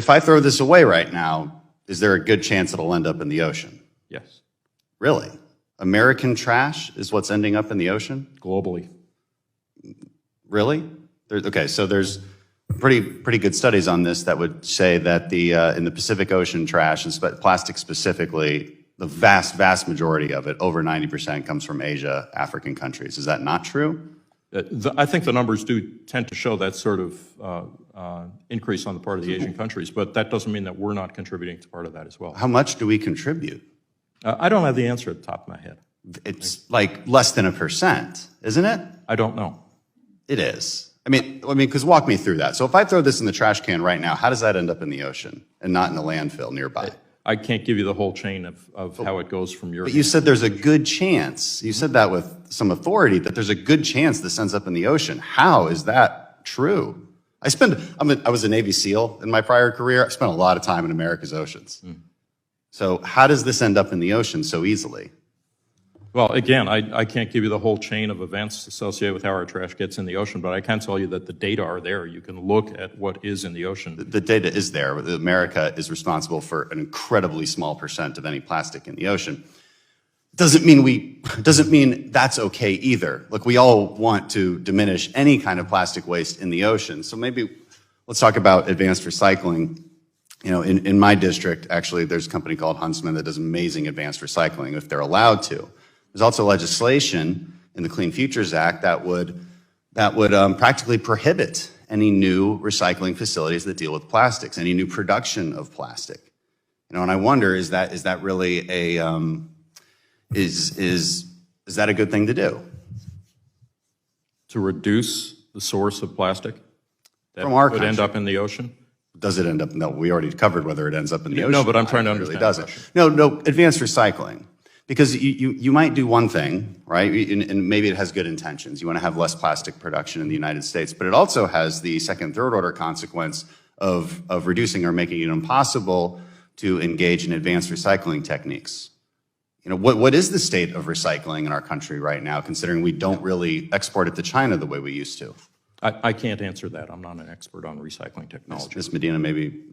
If I throw this away right now, is there a good chance it'll end up in the ocean? Yes. Really? American trash is what's ending up in the ocean? Globally. Really? Okay, so there's pretty good studies on this that would say that in the Pacific Ocean trash, and plastic specifically, the vast majority of it, over 90%, comes from Asia, African countries. Is that not true? I think the numbers do tend to show that sort of increase on the part of the Asian countries, but that doesn't mean that we're not contributing to part of that as well. How much do we contribute? I don't have the answer at the top of my head. It's like less than 1%, isn't it? I don't know. It is. I mean, because walk me through that. So if I throw this in the trash can right now, how does that end up in the ocean and not in the landfill nearby? I can't give you the whole chain of how it goes from your. But you said there's a good chance. You said that with some authority that there's a good chance this ends up in the ocean. How is that true? I was a Navy SEAL in my prior career. I spent a lot of time in America's oceans. So how does this end up in the ocean so easily? Well, again, I can't give you the whole chain of events associated with how our trash gets in the ocean, but I can tell you that the data are there. You can look at what is in the ocean. The data is there. America is responsible for an incredibly small percent of any plastic in the ocean. Doesn't mean that's okay either. Look, we all want to diminish any kind of plastic waste in the ocean. So maybe let's talk about advanced recycling. You know, in my district, actually, there's a company called Huntsman that does amazing advanced recycling if they're allowed to. There's also legislation in the Clean Futures Act that would practically prohibit any new recycling facilities that deal with plastics, any new production of plastic. You know, and I wonder, is that really is that a good thing to do? To reduce the source of plastic that From our would end up in the ocean? Does it end up? No, we already covered whether it ends up in the ocean. No, but I'm trying to understand. It really doesn't. No, advanced recycling. Because you might do one thing, right? And maybe it has good intentions. You want to have less plastic production in the United States, but it also has the second, third order consequence of reducing or making it impossible to engage in advanced recycling techniques. You know, what is the state of recycling in our country right now, considering we don't really export it to China the way we used to? I can't answer that. I'm not an expert on recycling technology. Ms. Medina, maybe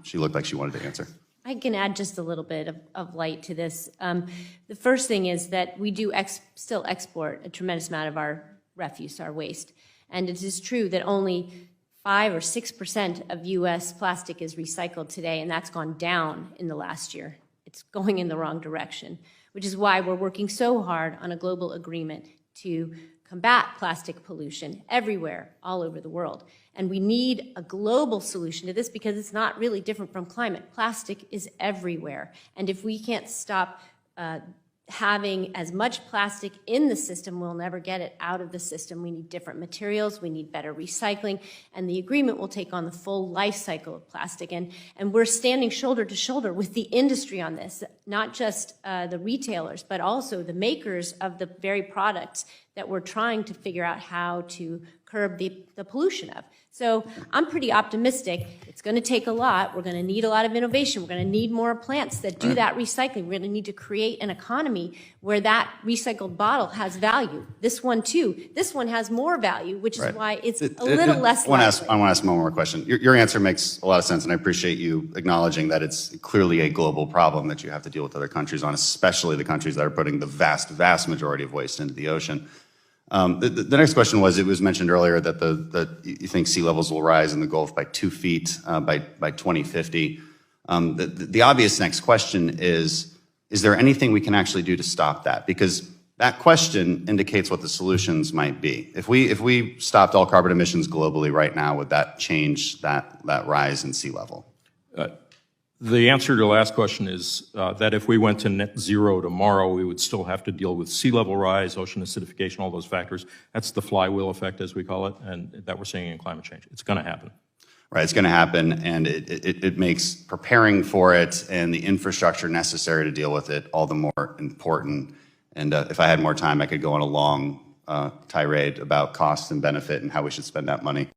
she looked like she wanted to answer. I can add just a little bit of light to this. The first thing is that we do still export a tremendous amount of our refuse, our waste. And it is true that only 5 or 6% of U.S. plastic is recycled today, and that's gone down in the last year. It's going in the wrong direction, which is why we're working so hard on a global agreement to combat plastic pollution everywhere, all over the world. And we need a global solution to this because it's not really different from climate. Plastic is everywhere. And if we can't stop having as much plastic in the system, we'll never get it out of the system. We need different materials, we need better recycling, and the agreement will take on the full life cycle of plastic. And we're standing shoulder to shoulder with the industry on this, not just the retailers, but also the makers of the very products that we're trying to figure out how to curb the pollution of. So I'm pretty optimistic. It's going to take a lot. We're going to need a lot of innovation. We're going to need more plants that do that recycling. We're going to need to create an economy where that recycled bottle has value. This one too. This one has more value, which is why it's a little less likely. I want to ask one more question. Your answer makes a lot of sense, and I appreciate you acknowledging that it's clearly a global problem that you have to deal with other countries on, especially the countries that are putting the vast majority of waste into the ocean. The next question was, it was mentioned earlier that you think sea levels will rise in the Gulf by 2 feet by 2050. The obvious next question is there anything we can actually do to stop that? Because that question indicates what the solutions might be. If we stopped all carbon emissions globally right now, would that change that rise in sea level? The answer to your last question is that if we went to net zero tomorrow, we would still have to deal with sea level rise, ocean acidification, all those factors. That's the flywheel effect, as we call it, and that we're seeing in climate change. It's going to happen. Right, it's going to happen, and it makes preparing for it and the infrastructure necessary to deal with it all the more important. And if I had more time, I could go on a long tirade about cost and benefit and how we should spend that money.